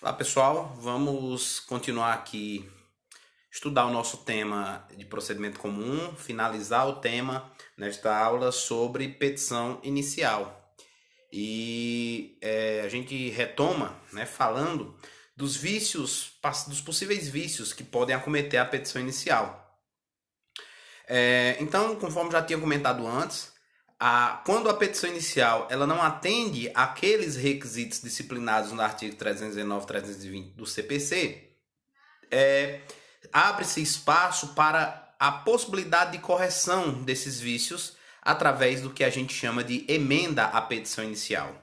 Olá pessoal, vamos continuar aqui estudar o nosso tema de procedimento comum, finalizar o tema nesta aula sobre petição inicial. E a gente retoma, falando dos vícios, dos possíveis vícios que podem acometer a petição inicial. Então, conforme já tinha comentado antes, quando a petição inicial ela não atende àqueles requisitos disciplinados no artigo 319 e 320 do CPC, abre-se espaço para a possibilidade de correção desses vícios através do que a gente chama de emenda à petição inicial.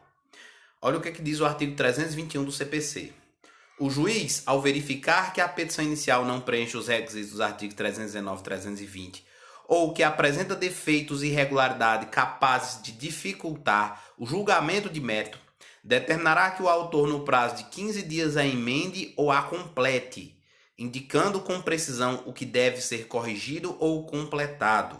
Olha o que diz o artigo 321 do CPC. O juiz, ao verificar que a petição inicial não preenche os requisitos dos artigos 319 e 320, ou que apresenta defeitos e irregularidade capazes de dificultar o julgamento de mérito, determinará que o autor, no prazo de 15 dias, a emende ou a complete, indicando com precisão o que deve ser corrigido ou completado.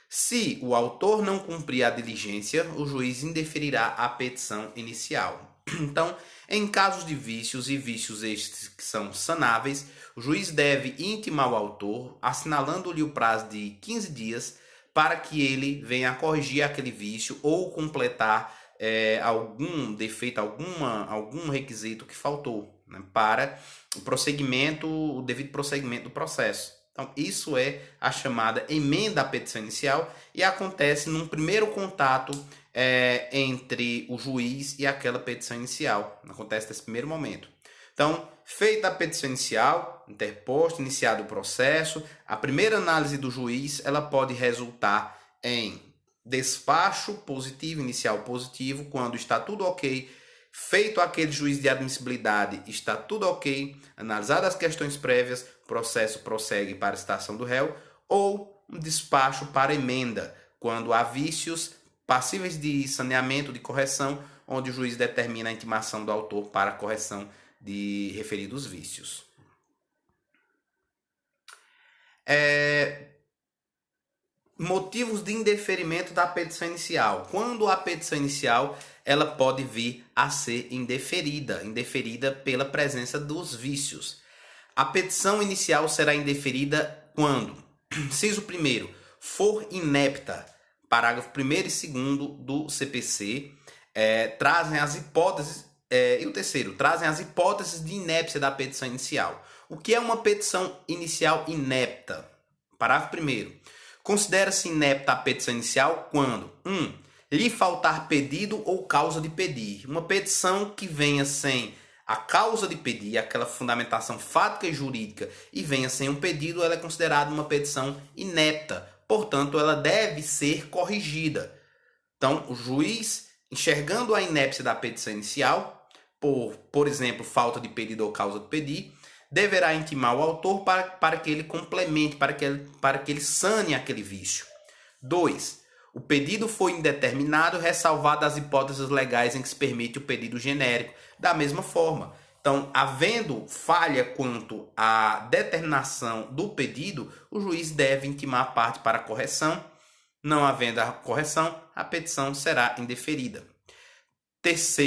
Se o autor não cumprir a diligência, o juiz indeferirá a petição inicial. Então, em casos de vícios e vícios estes que são sanáveis, o juiz deve intimar o autor, assinalando-lhe o prazo de 15 dias para que ele venha a corrigir aquele vício ou completar algum defeito, algum requisito que faltou, para o devido prosseguimento do processo. Então, isso é a chamada emenda à petição inicial e acontece num primeiro contato entre o juiz e aquela petição inicial. Acontece nesse primeiro momento. Então, feita a petição inicial, interposto, iniciado o processo, a primeira análise do juiz ela pode resultar em despacho positivo, inicial positivo, quando está tudo ok, feito aquele juízo de admissibilidade, está tudo ok, analisadas as questões prévias, o processo prossegue para a citação do réu, ou um despacho para emenda, quando há vícios passíveis de saneamento, de correção, onde o juiz determina a intimação do autor para a correção de referidos vícios. Motivos de indeferimento da petição inicial. Quando a petição inicial ela pode vir a ser indeferida pela presença dos vícios. A petição inicial será indeferida quando, inciso 1º, for inepta. Parágrafo 1º e 2º do CPC trazem as hipóteses, e o 3º, trazem as hipóteses de inépcia da petição inicial. O que é uma petição inicial inepta? Parágrafo 1º. Considera-se inepta a petição inicial quando 1. Lhe faltar pedido ou causa de pedir. Uma petição que venha sem a causa de pedir, aquela fundamentação fática e jurídica, e venha sem um pedido, ela é considerada uma petição inepta. Portanto, ela deve ser corrigida. Então, o juiz, enxergando a inépcia da petição inicial, por exemplo, falta de pedido ou causa de pedir, deverá intimar o autor para que ele complemente, para que ele sane aquele vício. 2. O pedido foi indeterminado, ressalvadas as hipóteses legais em que se permite o pedido genérico. Da mesma forma. Então, havendo falha quanto à determinação do pedido, o juiz deve intimar a parte para a correção. Não havendo a correção, a petição será indeferida. 3.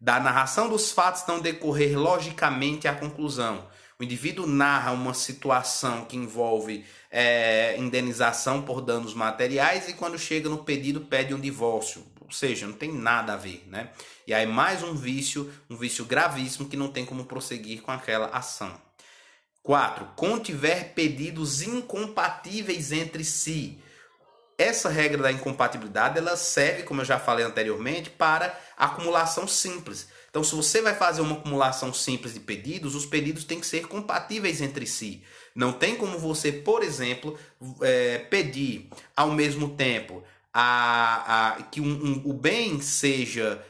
Da narração dos fatos não decorrer logicamente a conclusão. O indivíduo narra uma situação que envolve indenização por danos materiais e quando chega no pedido pede um divórcio. Ou seja, não tem nada a ver, né? E aí mais um vício gravíssimo que não tem como prosseguir com aquela ação. 4. Contiver pedidos incompatíveis entre si. Essa regra da incompatibilidade ela serve, como eu já falei anteriormente, para acumulação simples. Então, se você vai fazer uma acumulação simples de pedidos, os pedidos têm que ser compatíveis entre si. Não tem como você, por exemplo, pedir ao mesmo tempo que o bem seja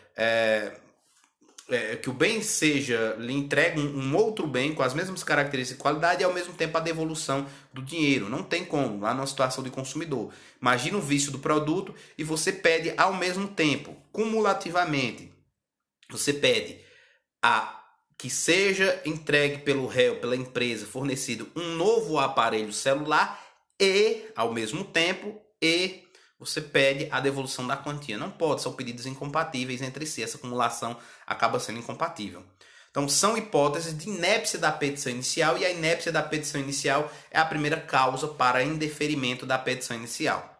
lhe entregue um outro bem com as mesmas características e qualidade e ao mesmo tempo a devolução do dinheiro. Não tem como, lá numa situação de consumidor. Imagina o vício do produto e você pede ao mesmo tempo, cumulativamente, você pede que seja entregue pelo réu, pela empresa, fornecido um novo aparelho celular e, ao mesmo tempo, você pede a devolução da quantia. Não pode, são pedidos incompatíveis entre si. Essa acumulação acaba sendo incompatível. Então, são hipóteses de inépcia da petição inicial, e a inépcia da petição inicial é a primeira causa para indeferimento da petição inicial.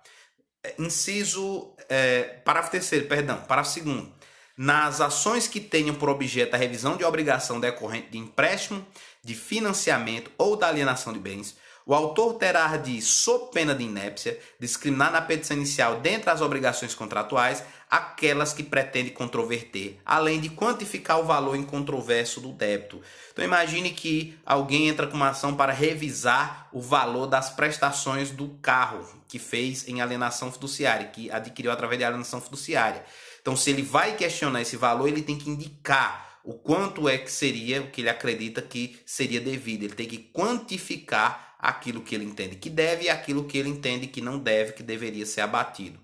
Parágrafo terceiro, parágrafo segundo. Nas ações que tenham por objeto a revisão de obrigação decorrente de empréstimo, de financiamento ou da alienação de bens, o autor terá de, sob pena de inépcia, discriminar na petição inicial, dentre as obrigações contratuais, aquelas que pretende controverter, além de quantificar o valor incontroverso do débito. Então imagine que alguém entra com uma ação para revisar o valor das prestações do carro que fez em alienação fiduciária, que adquiriu através de alienação fiduciária. Então, se ele vai questionar esse valor, ele tem que indicar o quanto é que seria, o que ele acredita que seria devido. Ele tem que quantificar aquilo que ele entende que deve e aquilo que ele entende que não deve, que deveria ser abatido.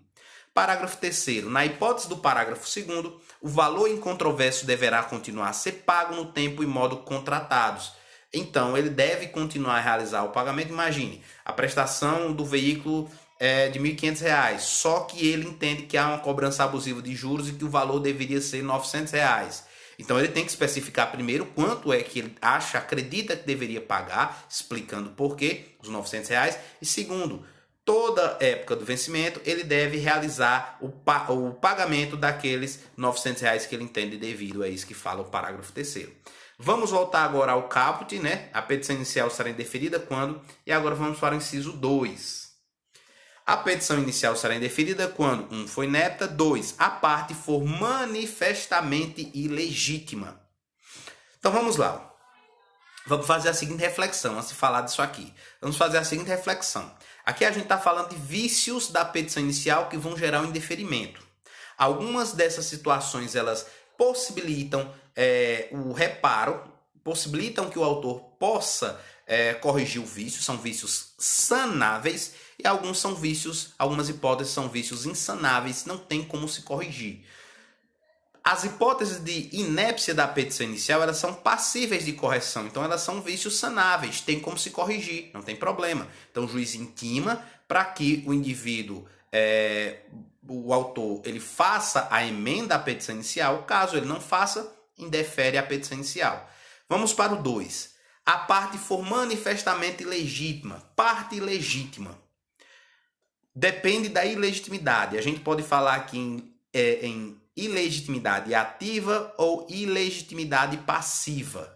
Parágrafo 3º. Na hipótese do parágrafo 2º, o valor incontroverso deverá continuar a ser pago no tempo e modo contratados. Então, ele deve continuar a realizar o pagamento. Imagine, a prestação do veículo é de R$ 1.500, só que ele entende que há uma cobrança abusiva de juros e que o valor deveria ser R$ 900. Então ele tem que especificar primeiro quanto é que ele acredita que deveria pagar, explicando por quê, os R$ 900. E segundo, toda época do vencimento ele deve realizar o pagamento daqueles R$ 900 que ele entende devido. É isso que fala o parágrafo 3º. Vamos voltar agora ao caput, né? A petição inicial será indeferida quando? E agora vamos para o inciso 2. A petição inicial será indeferida quando 1. For inepta, 2. A parte for manifestamente ilegítima. Então vamos lá. Vamos fazer a seguinte reflexão antes de falar disso aqui. Vamos fazer a seguinte reflexão. Aqui a gente está falando de vícios da petição inicial que vão gerar o indeferimento. Algumas dessas situações elas possibilitam o reparo, possibilitam que o autor possa corrigir o vício, são vícios sanáveis, e algumas hipóteses são vícios insanáveis, não tem como se corrigir. As hipóteses de inépcia da petição inicial, elas são passíveis de correção, então elas são vícios sanáveis, tem como se corrigir, não tem problema. Então o juiz intima para que o indivíduo, o autor, ele faça a emenda à petição inicial, caso ele não faça, indefere a petição inicial. Vamos para o 2. A parte for manifestamente ilegítima, parte ilegítima. Depende da ilegitimidade. A gente pode falar aqui em ilegitimidade ativa ou ilegitimidade passiva.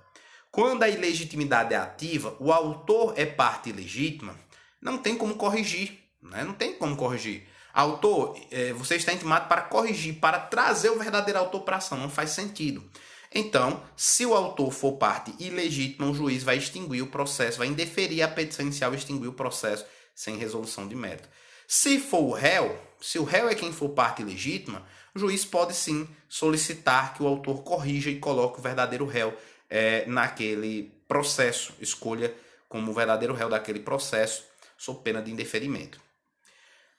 Quando a ilegitimidade é ativa, o autor é parte ilegítima, não tem como corrigir. Né? Não tem como corrigir. Autor, você está intimado para corrigir, para trazer o verdadeiro autor para a ação. Não faz sentido. Então, se o autor for parte ilegítima, o juiz vai extinguir o processo, vai indeferir a petição inicial e extinguir o processo sem resolução de mérito. Se for o réu, se o réu é quem for parte ilegítima, o juiz pode sim solicitar que o autor corrija e coloque o verdadeiro réu naquele processo, escolha como o verdadeiro réu daquele processo, sob pena de indeferimento.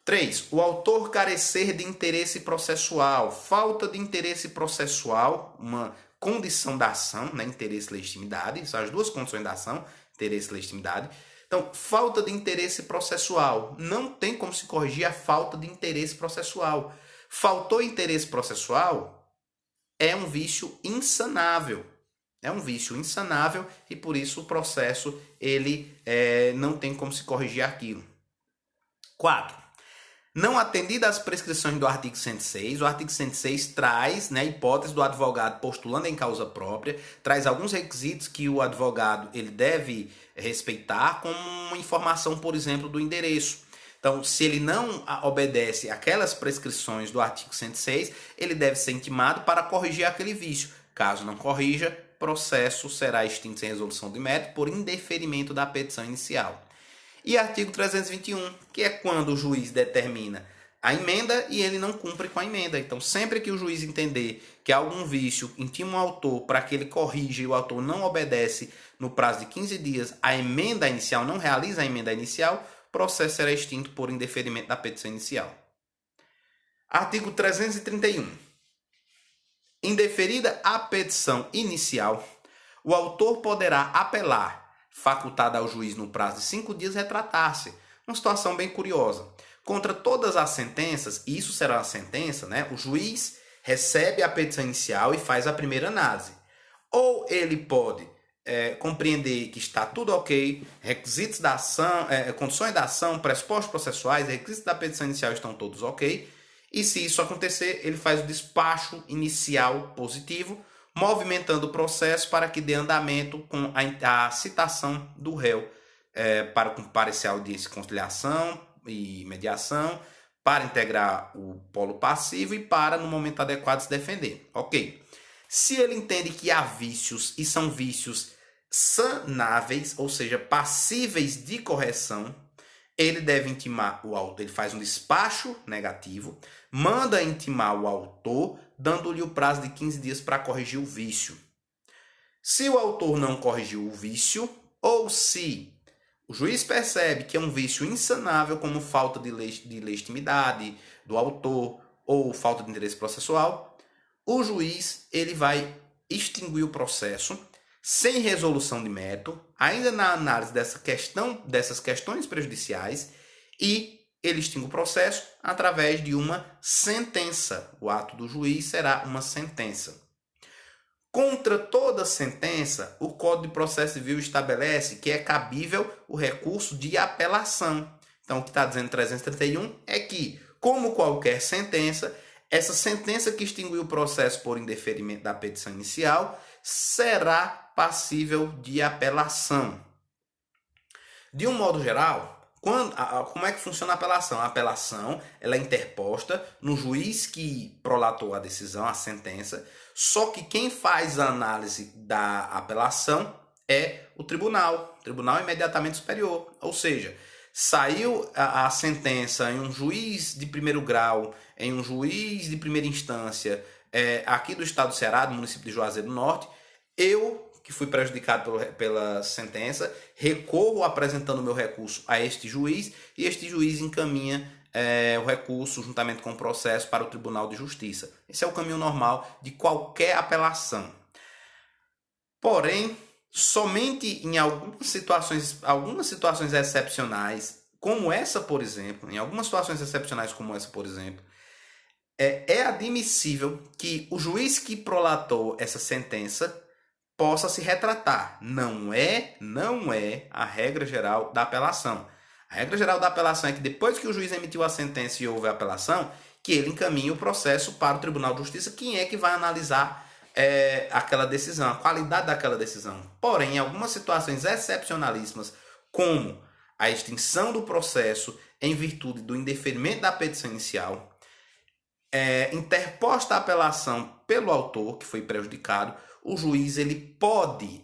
3. O autor carecer de interesse processual. Falta de interesse processual, uma condição da ação, né? Interesse e legitimidade, são as duas condições da ação, interesse e legitimidade. Então, falta de interesse processual. Não tem como se corrigir a falta de interesse processual. Faltou interesse processual, é um vício insanável. É um vício insanável e, por isso, o processo ele não tem como se corrigir aquilo. 4. Não atendida às prescrições do artigo 106, o artigo 106 traz, né, a hipótese do advogado postulando em causa própria, traz alguns requisitos que o advogado ele deve respeitar, como uma informação, por exemplo, do endereço. Então, se ele não obedece àquelas prescrições do artigo 106, ele deve ser intimado para corrigir aquele vício. Caso não corrija, processo será extinto sem resolução de mérito por indeferimento da petição inicial. E artigo 321, que é quando o juiz determina a emenda e ele não cumpre com a emenda. Então, sempre que o juiz entender que há algum vício, intima o autor para que ele corrija e o autor não obedece no prazo de 15 dias a emenda inicial, não realiza a emenda inicial, o processo será extinto por indeferimento da petição inicial. Artigo 331. Indeferida a petição inicial, o autor poderá apelar, facultada ao juiz no prazo de 5 dias, retratar-se. Uma situação bem curiosa. Contra todas as sentenças, e isso será uma sentença, né? O juiz recebe a petição inicial e faz a primeira análise. Ou ele pode compreender que está tudo ok, requisitos da ação, condições da ação, pressupostos processuais, requisitos da petição inicial estão todos ok. E se isso acontecer, ele faz o despacho inicial positivo, movimentando o processo para que dê andamento com a citação do réu para comparecer à audiência de conciliação e mediação, para integrar o polo passivo e para, no momento adequado, se defender. Ok. Se ele entende que há vícios e são vícios sanáveis, ou seja, passíveis de correção, ele deve intimar o autor, ele faz um despacho negativo, manda intimar o autor, dando-lhe o prazo de 15 dias para corrigir o vício. Se o autor não corrigiu o vício, ou se o juiz percebe que é um vício insanável, como falta de legitimidade do autor ou falta de interesse processual, o juiz ele vai extinguir o processo sem resolução de mérito, ainda na análise dessas questões prejudiciais, e ele extingue o processo através de uma sentença. O ato do juiz será uma sentença. Contra toda sentença, o Código de Processo Civil estabelece que é cabível o recurso de apelação. Então, o que está dizendo 331 é que, como qualquer sentença, essa sentença que extinguiu o processo por indeferimento da petição inicial será passível de apelação. De um modo geral, como é que funciona a apelação? A apelação ela é interposta no juiz que prolatou a decisão, a sentença, só que quem faz a análise da apelação é o tribunal imediatamente superior. Ou seja, saiu a sentença em um juiz de primeiro grau, em um juiz de primeira instância, aqui do estado do Ceará, do município de Juazeiro do Norte, eu, que fui prejudicado pela sentença, recorro apresentando o meu recurso a este juiz, e este juiz encaminha o recurso juntamente com o processo para o Tribunal de Justiça. Esse é o caminho normal de qualquer apelação. Porém, somente em algumas situações excepcionais, como essa, por exemplo, é admissível que o juiz que prolatou essa sentença possa se retratar. Não é a regra geral da apelação. A regra geral da apelação é que depois que o juiz emitiu a sentença e houve a apelação, que ele encaminhe o processo para o Tribunal de Justiça, quem é que vai analisar aquela decisão, a qualidade daquela decisão. Porém, em algumas situações excepcionalíssimas, como a extinção do processo em virtude do indeferimento da petição inicial, interposta a apelação pelo autor, que foi prejudicado, o juiz ele pode,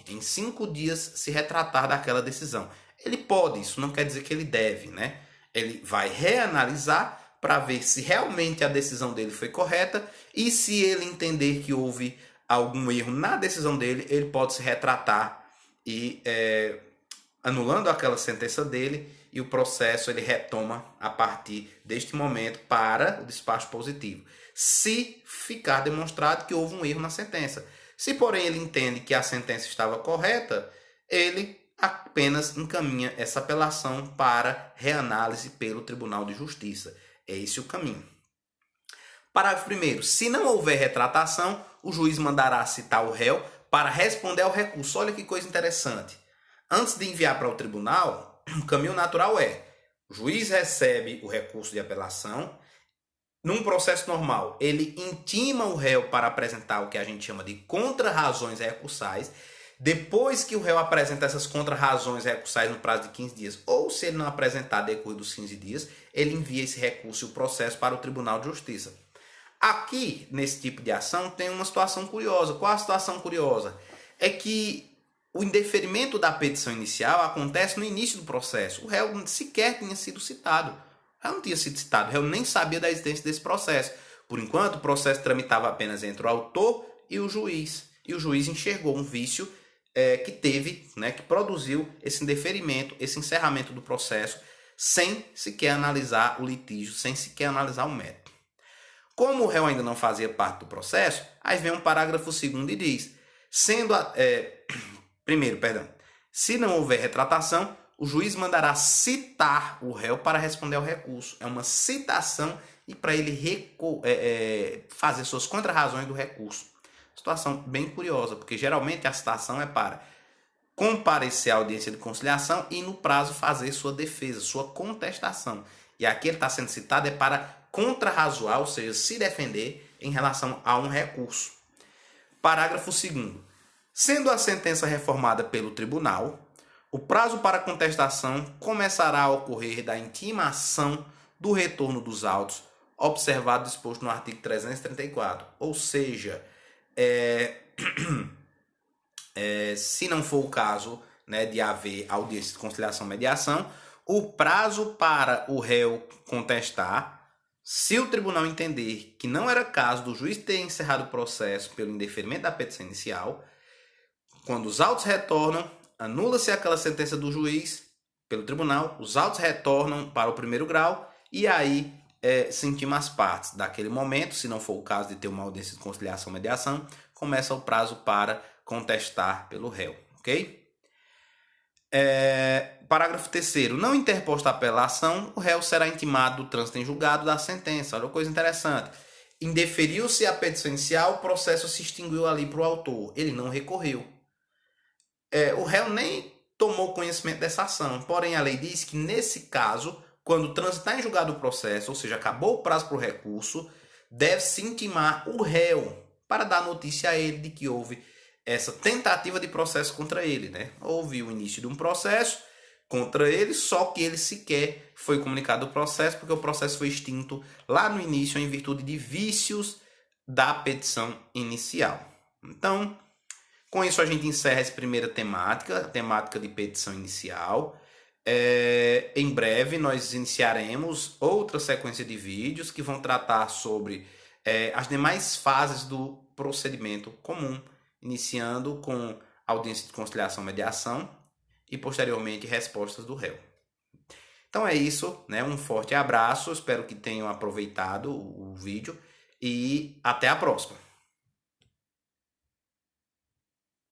em 5 dias, se retratar daquela decisão. Ele pode, isso não quer dizer que ele deve, né? Ele vai reanalisar para ver se realmente a decisão dele foi correta, e se ele entender que houve algum erro na decisão dele, ele pode se retratar e anulando aquela sentença dele, e o processo ele retoma a partir deste momento para o despacho positivo, se ficar demonstrado que houve um erro na sentença. Se, porém, ele entende que a sentença estava correta, ele apenas encaminha essa apelação para reanálise pelo Tribunal de Justiça. É esse o caminho. Parágrafo 1º. Se não houver retratação, o juiz mandará citar o réu para responder ao recurso. Olha que coisa interessante. Antes de enviar para o tribunal, o caminho natural o juiz recebe o recurso de apelação. Num processo normal, ele intima o réu para apresentar o que a gente chama de contrarrazões recursais. Depois que o réu apresenta essas contrarrazões recursais no prazo de 15 dias, ou se ele não apresentar depois dos 15 dias, ele envia esse recurso e o processo para o Tribunal de Justiça. Aqui, nesse tipo de ação, tem uma situação curiosa. Qual a situação curiosa? É que o indeferimento da petição inicial acontece no início do processo. O réu sequer tinha sido citado. O réu não tinha sido citado, o réu nem sabia da existência desse processo. Por enquanto, o processo tramitava apenas entre o autor e o juiz. E o juiz enxergou um vício que teve, que produziu esse indeferimento, esse encerramento do processo, sem sequer analisar o litígio, sem sequer analisar o mérito. Como o réu ainda não fazia parte do processo, aí vem um parágrafo 2º e diz, se não houver retratação, o juiz mandará citar o réu para responder ao recurso. É uma citação e para ele fazer suas contrarrazões do recurso. Situação bem curiosa, porque geralmente a citação é para comparecer à audiência de conciliação e no prazo fazer sua defesa, sua contestação. E aqui ele está sendo citado é para contrarrazoar, ou seja, se defender em relação a um recurso. Parágrafo 2º. Sendo a sentença reformada pelo tribunal, o prazo para contestação começará a ocorrer da intimação do retorno dos autos, observado disposto no artigo 334. Ou seja, se não for o caso, né, de haver audiência de conciliação e mediação, o prazo para o réu contestar, se o tribunal entender que não era caso do juiz ter encerrado o processo pelo indeferimento da petição inicial, quando os autos retornam, anula-se aquela sentença do juiz pelo tribunal, os autos retornam para o primeiro grau e aí se intima as partes. Daquele momento, se não for o caso de ter uma audiência de conciliação e mediação, começa o prazo para contestar pelo réu, ok? Parágrafo 3º. Não interposta a apelação, o réu será intimado do trânsito em julgado da sentença. Olha que coisa interessante. Indeferiu-se a petição inicial, o processo se extinguiu ali para o autor. Ele não recorreu. O réu nem tomou conhecimento dessa ação. Porém, a lei diz que, nesse caso, quando transitar em julgado o processo, ou seja, acabou o prazo para o recurso, deve-se intimar o réu para dar notícia a ele de que houve essa tentativa de processo contra ele, né? Houve o início de um processo contra ele, só que ele sequer foi comunicado o processo, porque o processo foi extinto lá no início em virtude de vícios da petição inicial. Então, com isso a gente encerra essa primeira temática, a temática de petição inicial. Em breve nós iniciaremos outra sequência de vídeos que vão tratar sobre as demais fases do procedimento comum, iniciando com audiência de conciliação e mediação e posteriormente respostas do réu. Então é isso, né? Um forte abraço, espero que tenham aproveitado o vídeo e até a próxima.